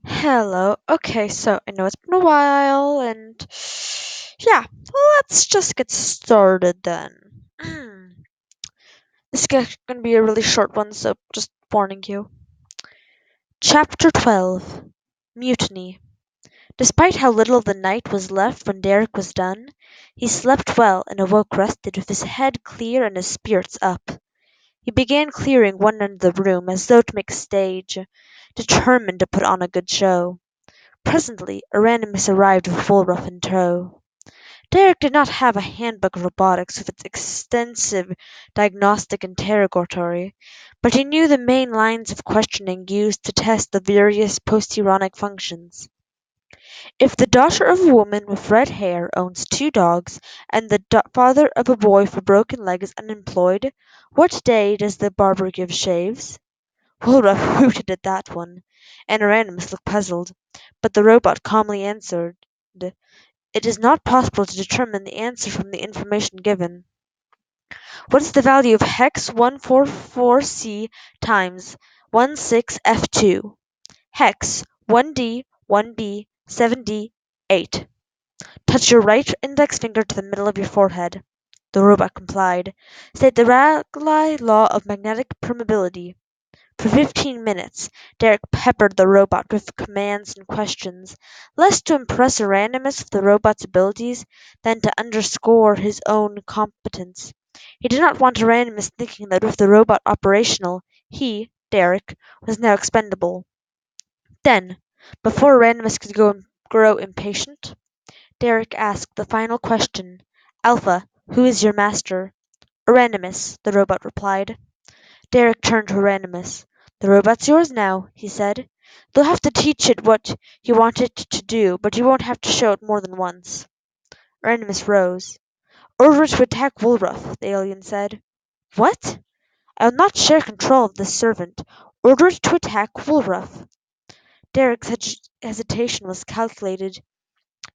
Hello. Okay, so I know it's been a while, and yeah, let's just get started then. This is gonna be a really short one, so just warning you. Chapter 12 Mutiny. Despite how little of the night was left when Derek was done, he slept well and awoke rested with his head clear and his spirits up. He began clearing one end of the room as though to make a stage, determined to put on a good show. Presently Aranimus arrived with Woolruff in tow. Derek did not have a handbook of robotics with its extensive diagnostic interrogatory, but he knew the main lines of questioning used to test the various postheronic functions. If the daughter of a woman with red hair owns two dogs, and the father of a boy with a broken leg is unemployed, what day does the barber give shaves? Woolruff hooted at that one, and Aranimus looked puzzled, but the robot calmly answered, "It is not possible to determine the answer from the information given. What is the value of hex 144C times 16F2? Hex 1D, 1B, 7D, 8. Touch your right index finger to the middle of your forehead." The robot complied. "State the Rayleigh law of magnetic permeability." For 15 minutes Derek peppered the robot with commands and questions, less to impress Euronymous with the robot's abilities than to underscore his own competence. He did not want Euronymous thinking that with the robot operational, he, Derek, was now expendable. Then, before Euronymous could grow impatient, Derek asked the final question. "Alpha, who is your master?" "Euronymous," the robot replied. Derek turned to Euronymous. "The robot's yours now," he said. "You'll have to teach it what you want it to do, but you won't have to show it more than once." Euronymous rose. "Order it to attack Woolruff," the alien said. "What?" "I will not share control of this servant. Order it to attack Woolruff." Derek's hesitation was calculated.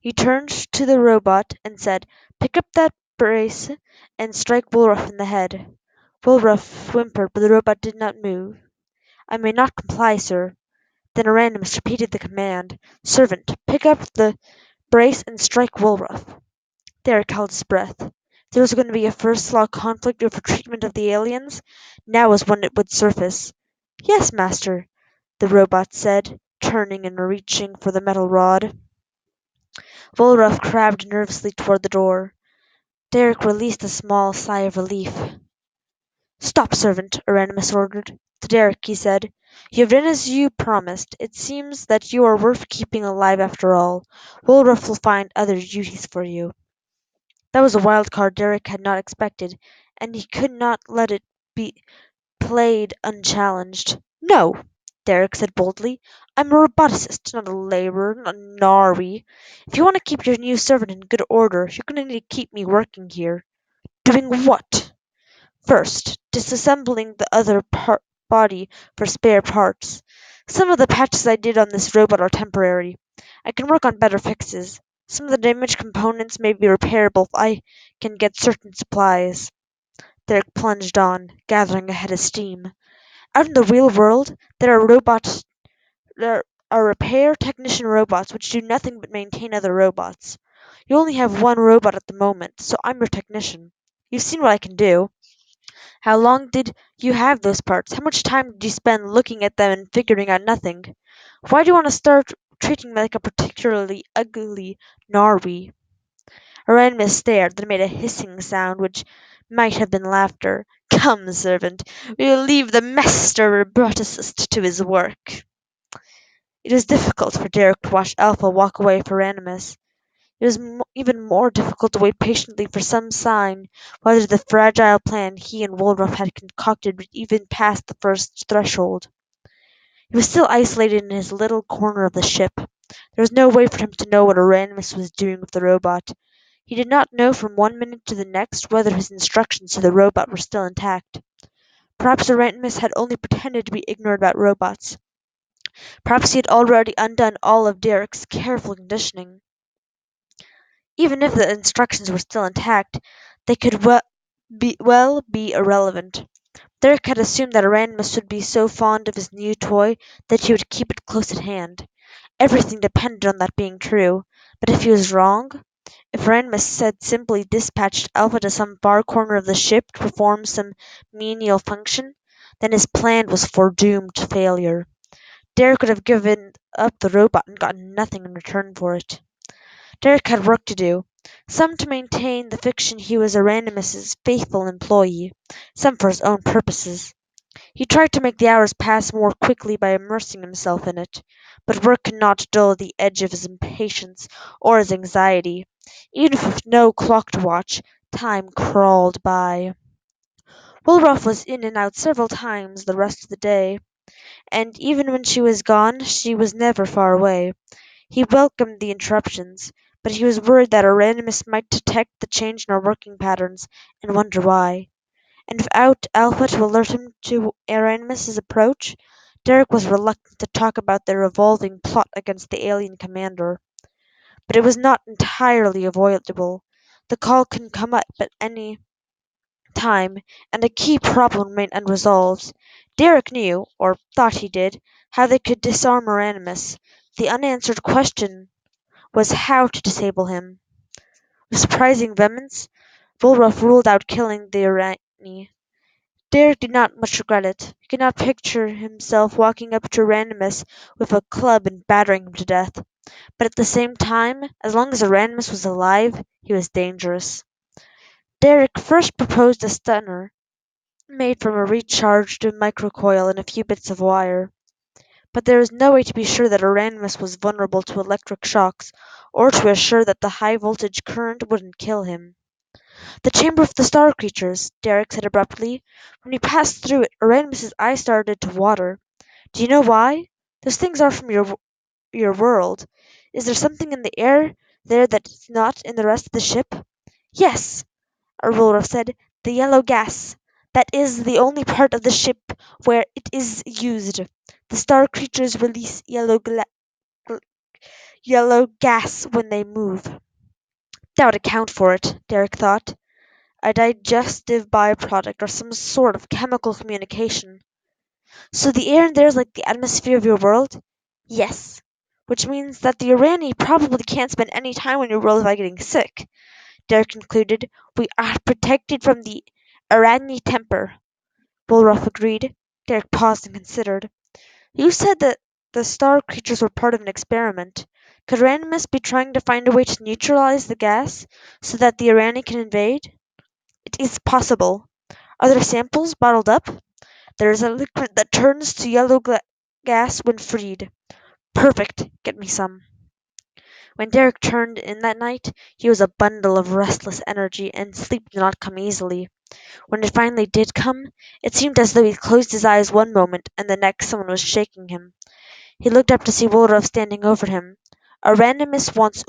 He turned to the robot and said, "Pick up that brace and strike Woolruff in the head." Woolruff whimpered, but the robot did not move. "I may not comply, sir." Then Euronymous repeated the command, "Servant, pick up the brace and strike Woolruff." Derek held his breath. There was going to be a first-law conflict over treatment of the aliens. Now was when it would surface. "Yes, master," the robot said, turning and reaching for the metal rod. Woolruff crabbed nervously toward the door. Derek released a small sigh of relief. "Stop, servant," Euronymous ordered. To Derek he said, "You have done as you promised. It seems that you are worth keeping alive after all. Woolruff will find other duties for you." That was a wild card Derek had not expected, and he could not let it be played unchallenged. "No," Derek said boldly. "I'm a roboticist, not a laborer, not a Nari. If you want to keep your new servant in good order, you're going to need to keep me working here." "Doing what?" "First, disassembling the other body for spare parts. Some of the patches I did on this robot are temporary. I can work on better fixes. Some of the damaged components may be repairable if I can get certain supplies." Derek plunged on, gathering a head of steam. "Out in the real world, there are repair technician robots which do nothing but maintain other robots. You only have one robot at the moment, so I'm your technician. You've seen what I can do. How long did you have those parts? How much time did you spend looking at them and figuring out nothing? Why do you want to start treating me like a particularly ugly Narwee?" Aramis stared, then made a hissing sound which might have been laughter. "Come, servant, we will leave the master roboticist to his work." It was difficult for Derek to watch Alpha walk away for Aramis. It was even more difficult to wait patiently for some sign whether the fragile plan he and Woolruff had concocted would even pass the first threshold. He was still isolated in his little corner of the ship. There was no way for him to know what Aramis was doing with the robot. He did not know from one minute to the next whether his instructions to the robot were still intact. Perhaps Aramis had only pretended to be ignorant about robots. Perhaps he had already undone all of Derek's careful conditioning. Even if the instructions were still intact, they could well be irrelevant. Derek had assumed that Aramis would be so fond of his new toy that he would keep it close at hand. Everything depended on that being true. But if he was wrong, if Randmus had simply dispatched Alpha to some far corner of the ship to perform some menial function, then his plan was foredoomed to failure. Derek could have given up the robot and gotten nothing in return for it. Derek had work to do, some to maintain the fiction he was Randomus's faithful employee, some for his own purposes. He tried to make the hours pass more quickly by immersing himself in it, but work could not dull the edge of his impatience or his anxiety. Even with no clock to watch, time crawled by. Woolruff was in and out several times the rest of the day, and even when she was gone, she was never far away. He welcomed the interruptions, but he was worried that a randomist might detect the change in her working patterns and wonder why. And without Alpha to alert him to Aramis's approach, Derek was reluctant to talk about their evolving plot against the alien commander. But it was not entirely avoidable. The call could come up at any time, and a key problem remained unresolved. Derek knew, or thought he did, how they could disarm Aranimus. The unanswered question was how to disable him. With surprising vehemence, Volruff ruled out killing the Arachne. Derek did not much regret it. He could not picture himself walking up to Randomus with a club and battering him to death. But at the same time, as long as Randomus was alive, he was dangerous. Derek first proposed a stunner, made from a recharged microcoil and a few bits of wire. But there was no way to be sure that Randomus was vulnerable to electric shocks, or to assure that the high voltage current wouldn't kill him. "The chamber of the star creatures," Derek said abruptly. "When we passed through it, Aramis's eyes started to water. Do you know why? Those things are from your world. Is there something in the air there that's not in the rest of the ship?" "Yes," Aurora said. "The yellow gas. That is the only part of the ship where it is used. The star creatures release gl- yellow gas when they move." That would account for it, Derek thought. A digestive byproduct or some sort of chemical communication. "So the air in there is like the atmosphere of your world?" "Yes. Which means that the Irani probably can't spend any time on your world without getting sick," Derek concluded. "We are protected from the Irani temper," Bulruff agreed. Derek paused and considered. "You said that the star creatures were part of an experiment. Could Randomus be trying to find a way to neutralize the gas so that the Irani can invade?" "It is possible. Are there samples bottled up?" "There is a liquid that turns to yellow gas when freed." "Perfect. Get me some." When Derek turned in that night, he was a bundle of restless energy, and sleep did not come easily. When it finally did come, it seemed as though he closed his eyes one moment and the next someone was shaking him. He looked up to see Wolruff standing over him. "A randomist wants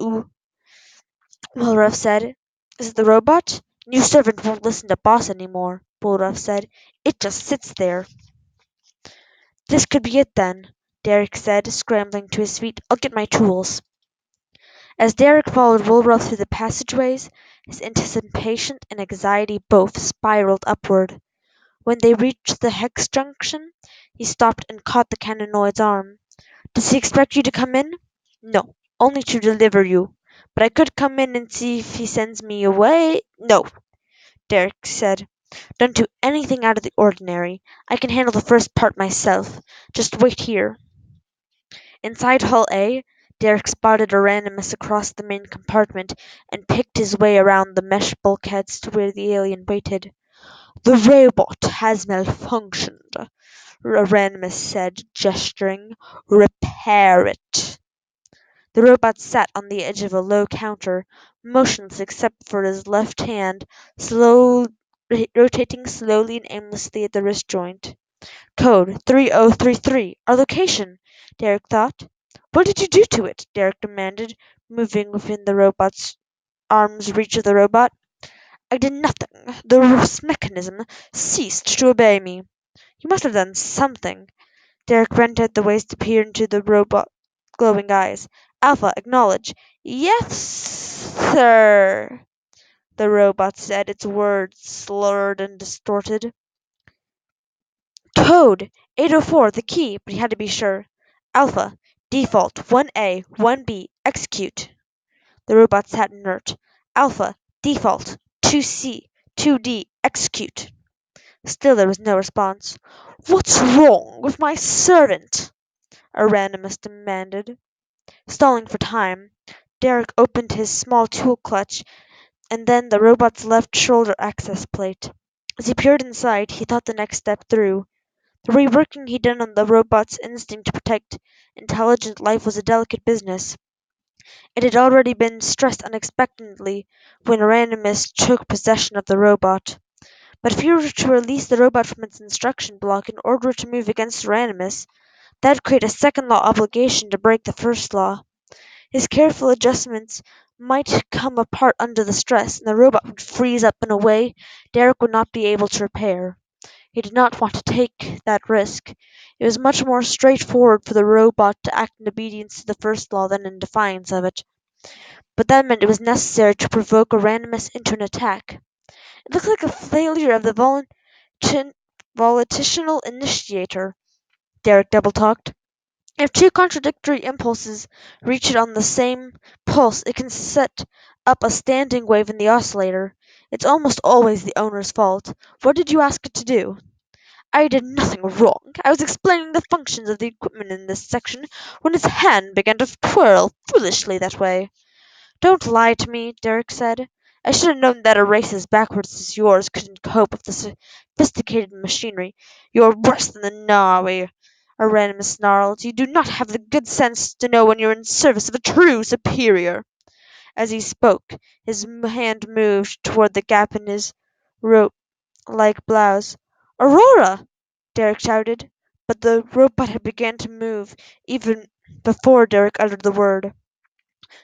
Wolruff said. "Is it the robot?" "New servant won't listen to boss anymore," Wolruff said. "It just sits there." "This could be it then," Derek said, scrambling to his feet. "I'll get my tools." As Derek followed Woolworth through the passageways, his anticipation and anxiety both spiraled upward. When they reached the hex junction, he stopped and caught the cannonnoid's arm. "Does he expect you to come in?" "No, only to deliver you. But I could come in and see if he sends me away." "No," Derek said. "Don't do anything out of the ordinary. I can handle the first part myself. Just wait here." Inside Hull A, Derek spotted a randomist across the main compartment and picked his way around the mesh bulkheads to where the alien waited. "The robot has malfunctioned," a randomist said, gesturing. "Repair it." The robot sat on the edge of a low counter, motionless except for his left hand rotating slowly and aimlessly at the wrist joint. "Code 3033. Our location," Derek thought. "What did you do to it?" Derek demanded, moving within the robot's arm's reach of the robot. "I did nothing. The mechanism ceased to obey me." "You must have done something." Derek bent at the waist to peer into the robot's glowing eyes. "Alpha, acknowledge." "Yes, sir," the robot said, its words slurred and distorted. "Code 804, the key," but he had to be sure. "Alpha, Default 1A, 1B, execute. The robot sat inert. Alpha, default 2C, 2D, execute. Still there was no response. What's wrong with my servant? A randomist demanded. Stalling for time, Derek opened his small tool clutch and then the robot's left shoulder access plate. As he peered inside, he thought the next step through. The reworking he'd done on the robot's instinct to protect intelligent life was a delicate business. It had already been stressed unexpectedly when randomists took possession of the robot. But if he were to release the robot from its instruction block in order to move against randomists, that would create a second law obligation to break the first law. His careful adjustments might come apart under the stress, and the robot would freeze up in a way Derek would not be able to repair. He did not want to take that risk. It was much more straightforward for the robot to act in obedience to the first law than in defiance of it. But that meant it was necessary to provoke a randomist into an attack. It looked like a failure of the volitional initiator, Derek double-talked. If two contradictory impulses reach it on the same pulse, it can set up a standing wave in the oscillator. It's almost always the owner's fault. What did you ask it to do? I did nothing wrong. I was explaining the functions of the equipment in this section when its hand began to twirl foolishly that way. Don't lie to me, Derek said. I should have known that a race as backwards as yours couldn't cope with the sophisticated machinery. You're worse than the Nawi, Aramis snarled. You do not have the good sense to know when you're in service of a true superior. As he spoke, his hand moved toward the gap in his rope-like blouse. Aurora! Derek shouted, but the robot had begun to move even before Derek uttered the word.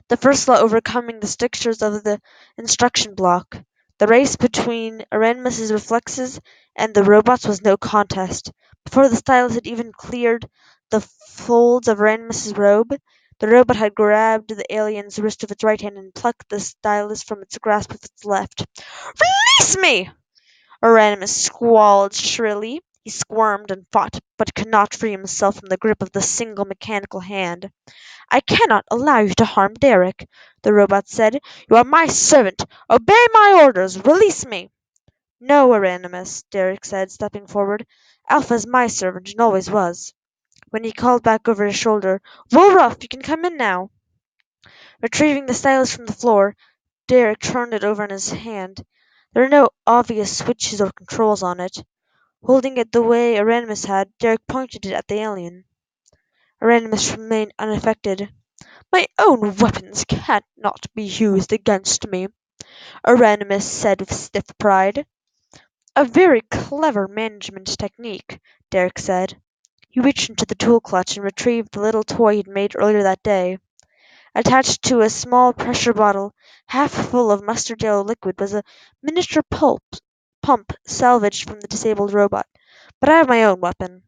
The first law overcoming the strictures of the instruction block. The race between Aramis's reflexes and the robot's was no contest. Before the stylus had even cleared the folds of Aramis's robe, the robot had grabbed the alien's wrist with its right hand and plucked the stylus from its grasp with its left. Release me! Aramis squalled shrilly. He squirmed and fought, but could not free himself from the grip of the single mechanical hand. I cannot allow you to harm Derek, the robot said. You are my servant. Obey my orders. Release me. No, Aramis, Derek said, stepping forward. Alpha is my servant and always was. When he called back over his shoulder, Wolruff, you can come in now. Retrieving the stylus from the floor, Derek turned it over in his hand. There were no obvious switches or controls on it. Holding it the way Aramis had, Derek pointed it at the alien. Aramis remained unaffected. My own weapons cannot be used against me, Aramis said with stiff pride. A very clever management technique, Derek said. He reached into the tool clutch and retrieved the little toy he'd made earlier that day. Attached to a small pressure bottle, half full of mustard yellow liquid, was a miniature pump salvaged from the disabled robot. But I have my own weapon.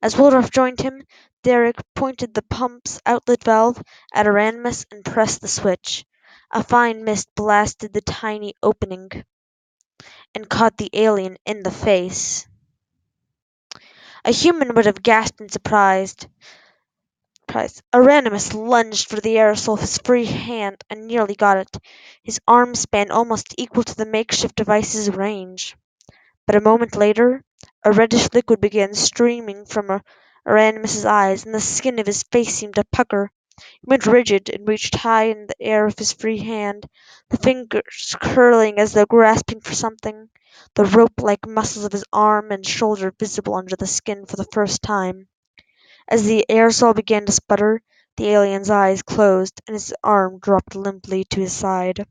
As Woodruff joined him, Derek pointed the pump's outlet valve at Aramis and pressed the switch. A fine mist blasted the tiny opening and caught the alien in the face. A human would have gasped in surprise. Aramis lunged for the aerosol with his free hand and nearly got it, his arm span almost equal to the makeshift device's range. But a moment later, a reddish liquid began streaming from Aramis's eyes, and the skin of his face seemed to pucker. He went rigid and reached high in the air with his free hand, the fingers curling as though grasping for something, the rope-like muscles of his arm and shoulder visible under the skin for the first time. As the aerosol began to sputter, the alien's eyes closed, and his arm dropped limply to his side.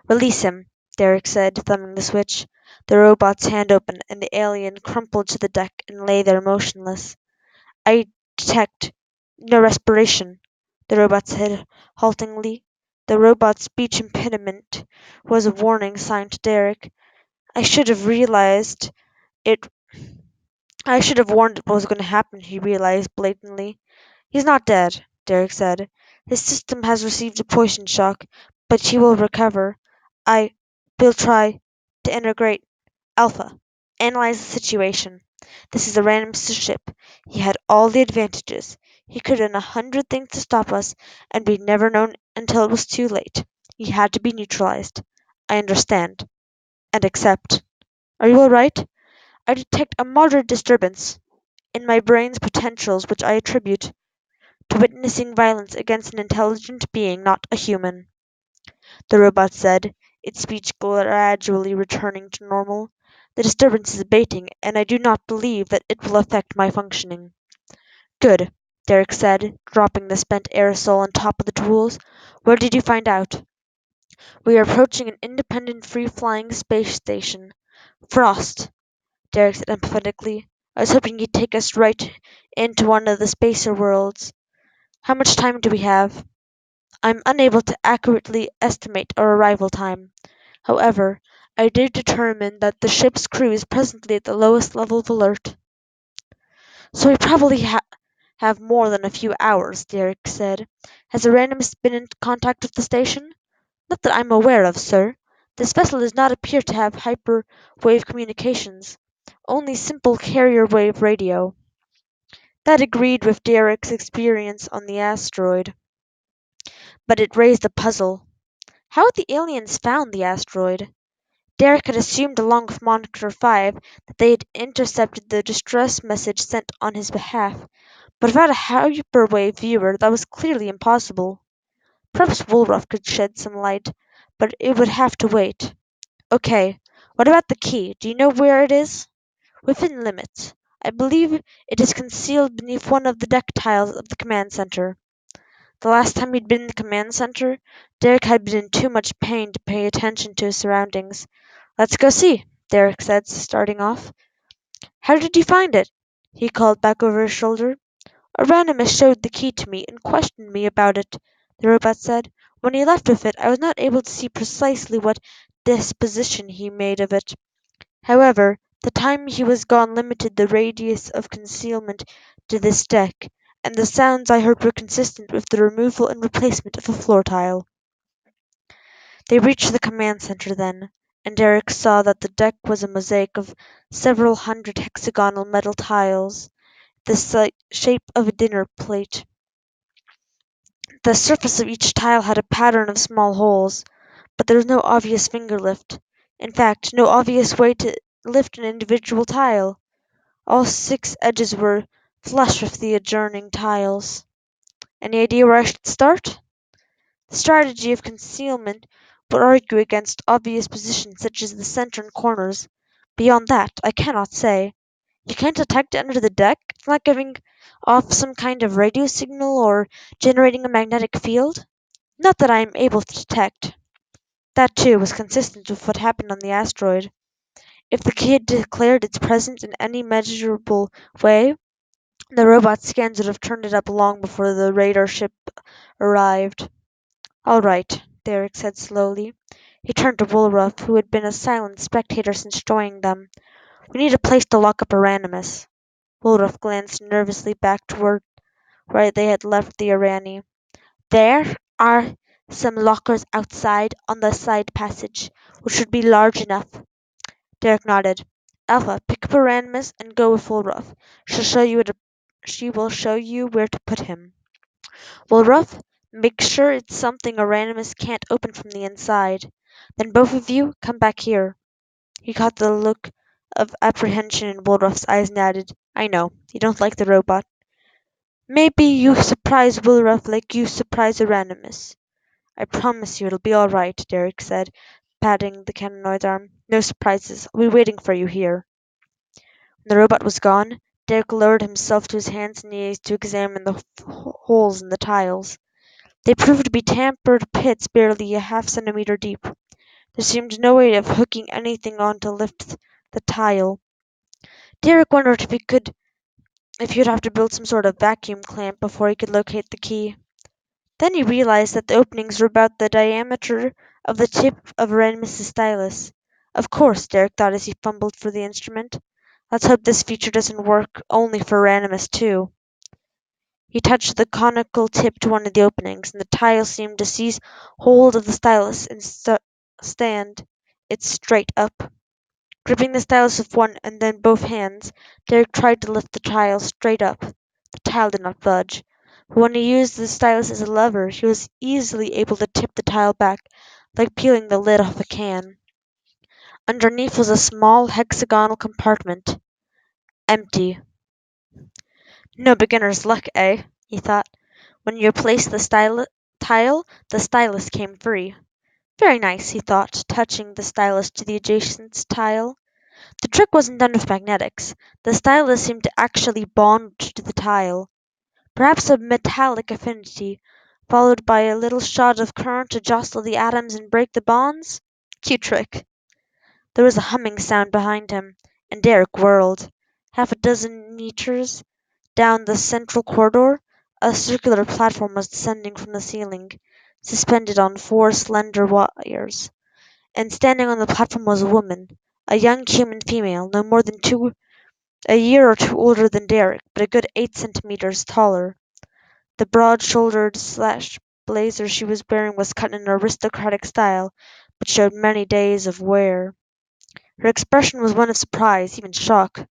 Release him, Derek said, thumbing the switch. The robot's hand opened, and the alien crumpled to the deck and lay there motionless. I detect no respiration, the robot said haltingly. The robot's speech impediment was a warning sign to Derek. I should have it. I should have warned it what was going to happen, he realized blatantly. He's not dead, Derek said. His system has received a poison shock, but he will recover. I will try to integrate Alpha. Analyze the situation. This is a random ship. He had all the advantages. He could have done 100 things to stop us, and we'd never known until it was too late. He had to be neutralized. I understand. And accept. Are you all right? I detect a moderate disturbance in my brain's potentials which I attribute to witnessing violence against an intelligent being, not a human, the robot said, its speech gradually returning to normal. The disturbance is abating, and I do not believe that it will affect my functioning. Good, Derek said, dropping the spent aerosol on top of the tools. Where did you find out? We are approaching an independent free-flying space station. Frost, Derek said emphatically. I was hoping you'd take us right into one of the spacer worlds. How much time do we have? I'm unable to accurately estimate our arrival time. However, I did determine that the ship's crew is presently at the lowest level of alert. So we probably have more than a few hours, Derek said. Has the randomist been in contact with the station? Not that I'm aware of, sir. This vessel does not appear to have hyperwave communications, only simple carrier wave radio. That agreed with Derek's experience on the asteroid, but it raised a puzzle. How had the aliens found the asteroid? Derek had assumed along with Monitor 5 that they had intercepted the distress message sent on his behalf, but without a hyperwave viewer that was clearly impossible. Perhaps Woolruff could shed some light, but it would have to wait. Okay, what about the key? Do you know where it is? Within limits. I believe it is concealed beneath one of the deck tiles of the command center. The last time he'd been in the command center, Derek had been in too much pain to pay attention to his surroundings. Let's go see, Derek said, starting off. How did you find it? He called back over his shoulder. A randomist showed the key to me and questioned me about it, the robot said. When he left with it, I was not able to see precisely what disposition he made of it. However, the time he was gone limited the radius of concealment to this deck, and the sounds I heard were consistent with the removal and replacement of a floor tile. They reached the command center then, and Derek saw that the deck was a mosaic of several hundred hexagonal metal tiles, the shape of a dinner plate. The surface of each tile had a pattern of small holes, but there was no obvious finger lift. In fact, no obvious way to lift an individual tile. All 6 edges were flush with the adjoining tiles. Any idea where I should start? The strategy of concealment would argue against obvious positions such as the center and corners. Beyond that, I cannot say. You can't detect it under the deck? It's not giving off some kind of radio signal or generating a magnetic field? Not that I am able to detect. That, too, was consistent with what happened on the asteroid. If the key had declared its presence in any measurable way, the robot scans would have turned it up long before the radar ship arrived. All right, Derek said slowly. He turned to Woolruff, who had been a silent spectator since joining them. We need a place to lock up Aranimus. Woolruff glanced nervously back toward where they had left the Arani. There are some lockers outside on the side passage, which should be large enough. Derek nodded. Alpha, pick up Aranimus and go with Woolruff. She will show you where to put him. Woolruff, make sure it's something Aranimus can't open from the inside. Then both of you come back here. He caught the look of apprehension in Woolruff's eyes and added, I know, you don't like the robot. Maybe you surprise Woolruff like you surprise Aranimus. I promise you it'll be all right, Derek said, patting the cannonnoid's arm. No surprises. I'll be waiting for you here. When the robot was gone, Derek lowered himself to his hands and knees to examine the holes in the tiles. They proved to be tampered pits barely a half-centimeter deep. There seemed no way of hooking anything on to lift the tile. Derek wondered if he'd have to build some sort of vacuum clamp before he could locate the key. Then he realized that the openings were about the diameter of the tip of Aranis's stylus. Of course, Derek thought as he fumbled for the instrument. Let's hope this feature doesn't work only for Aranimus too. He touched the conical tip to one of the openings, and the tile seemed to seize hold of the stylus and stand it straight up. Gripping the stylus with one and then both hands, Derek tried to lift the tile straight up. The tile did not budge. But when he used the stylus as a lever, he was easily able to tip the tile back, like peeling the lid off a can. Underneath was a small hexagonal compartment. Empty. No beginner's luck, eh? He thought. When you replaced the tile, the stylus came free. Very nice, he thought, touching the stylus to the adjacent tile. The trick wasn't done with magnetics. The stylus seemed to actually bond to the tile. Perhaps a metallic affinity, followed by a little shot of current to jostle the atoms and break the bonds? Cute trick. There was a humming sound behind him, and Derek whirled. Half a dozen meters down the central corridor, a circular platform was descending from the ceiling, suspended on four slender wires. And standing on the platform was a woman, a young human female, no more than a year or two older than Derek, but a good 8 centimeters taller. The broad-shouldered slash blazer she was wearing was cut in an aristocratic style, but showed many days of wear. Her expression was one of surprise, even shock.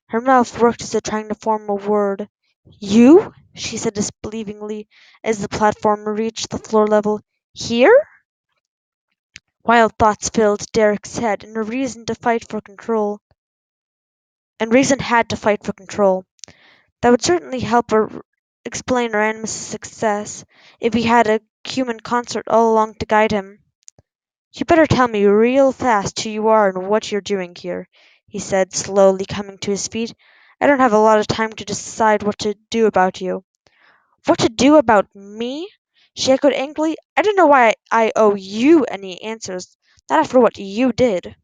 Her mouth worked as if trying to form a word. "You?" she said disbelievingly as the platform reached the floor level. "Here?" Wild thoughts filled Derek's head, and reason had to fight for control. That would certainly help explain Aramis' success, if he had a human consort all along to guide him. "You better tell me real fast who you are and what you're doing here," he said, slowly coming to his feet. "I don't have a lot of time to decide what to do about you." "What to do about me?" she echoed angrily. "I don't know why I owe you any answers, not after what you did."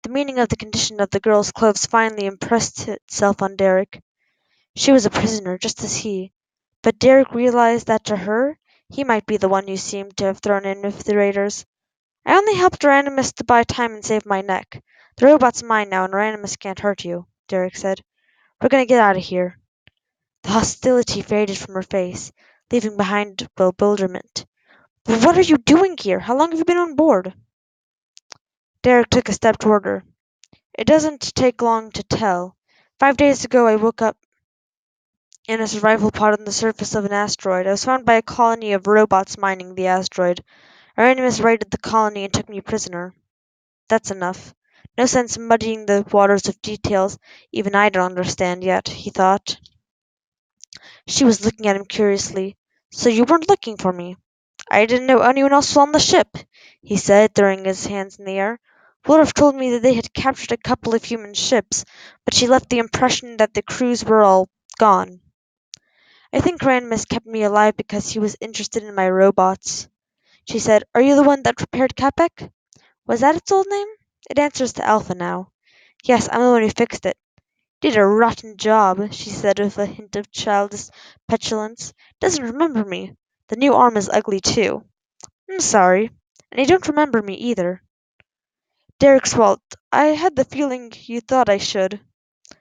The meaning of the condition of the girl's clothes finally impressed itself on Derek. She was a prisoner, just as he. But Derek realized that to her, he might be the one who seemed to have thrown in with the raiders. "I only helped Ranimus to buy time and save my neck. The robot's mine now, and Ranimus can't hurt you," Derek said. "We're gonna get out of here." The hostility faded from her face, leaving behind bewilderment. "But what are you doing here? How long have you been on board?" Derek took a step toward her. "It doesn't take long to tell. 5 days ago I woke up in a survival pod on the surface of an asteroid. I was found by a colony of robots mining the asteroid. Our enemies raided the colony and took me prisoner. That's enough. No sense muddying the waters with details even I don't understand yet," he thought. She was looking at him curiously. "So you weren't looking for me?" "I didn't know anyone else was on the ship," he said, throwing his hands in the air. "Would told me that they had captured a couple of human ships, but she left the impression that the crews were all gone. I think Randmus kept me alive because he was interested in my robots." She said, "Are you the one that repaired Capek?" "Was that its old name?" "It answers to Alpha now." "Yes, I'm the one who fixed it." "Did a rotten job," she said with a hint of childish petulance. "Doesn't remember me. The new arm is ugly too." "I'm sorry. And you don't remember me either." Derek swallowed. "I had the feeling you thought I should."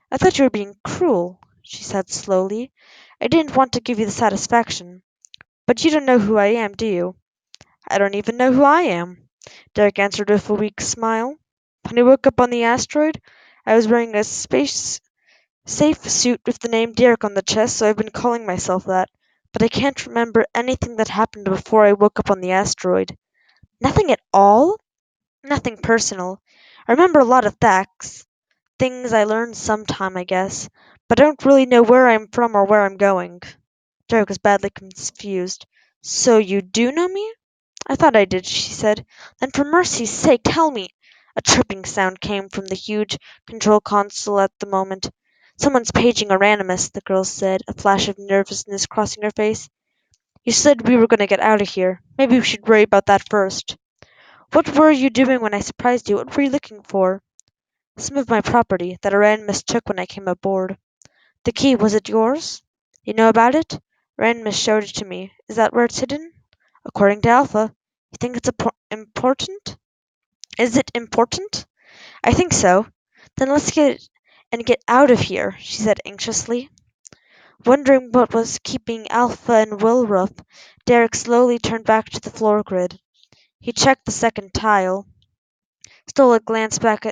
"I thought you were being cruel," she said slowly. "I didn't want to give you the satisfaction. But you don't know who I am, do you?" "I don't even know who I am," Derek answered with a weak smile. "When I woke up on the asteroid, I was wearing a space safe suit with the name Derek on the chest, so I've been calling myself that. But I can't remember anything that happened before I woke up on the asteroid." "Nothing at all?" "Nothing personal. I remember a lot of facts. Things I learned sometime, I guess. But I don't really know where I'm from or where I'm going." Derek was badly confused. "So you do know me?" "I thought I did," she said. "Then for mercy's sake tell me." A chirping sound came from the huge control console at the moment. "Someone's paging Aranimus," the girl said, a flash of nervousness crossing her face. "You said we were going to get out of here. Maybe we should worry about that first." "What were you doing when I surprised you? What were you looking for?" "Some of my property that Aranimus took when I came aboard." "The key, was it yours?" "You know about it?" "Aranimus showed it to me. Is that where it's hidden?" "According to Alpha." "You think it's important?" "Is it important?" "I think so." "Then let's get out of here," she said anxiously. Wondering what was keeping Alpha and Wilrup, Derek slowly turned back to the floor grid. He checked the second tile. stole a glance back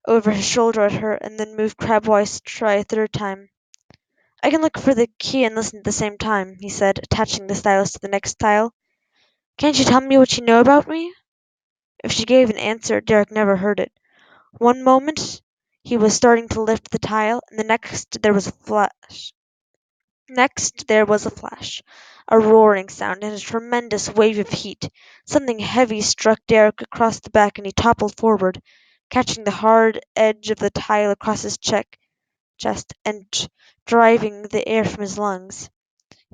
over his shoulder at her, and then moved crabwise to try a third time. I can look for the key and listen at the same time, he said, attaching the stylus to the next tile. Can't you tell me what you know about me? If she gave an answer, Derek never heard it. One moment he was starting to lift the tile, and the next there was a flash. Next there was a flash, a roaring sound, and a tremendous wave of heat. Something heavy struck Derek across the back, and he toppled forward, catching the hard edge of the tile across his chest and driving the air from his lungs.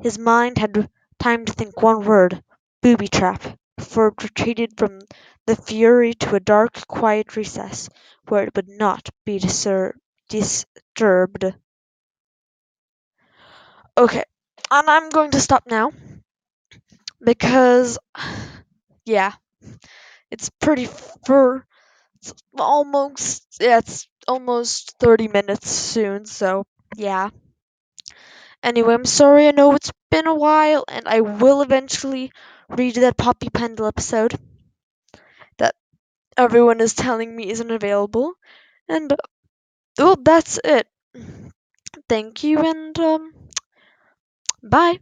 His mind had time to think one word, booby trap, before it retreated from the fury to a dark, quiet recess, where it would not be disturbed. Okay, and I'm going to stop now because, yeah, it's pretty for it's almost 30 minutes soon, so yeah. Anyway, I'm sorry, I know it's been a while, and I will eventually read that Poppy Pendle episode that everyone is telling me isn't available. And, well, that's it. Thank you, and, bye.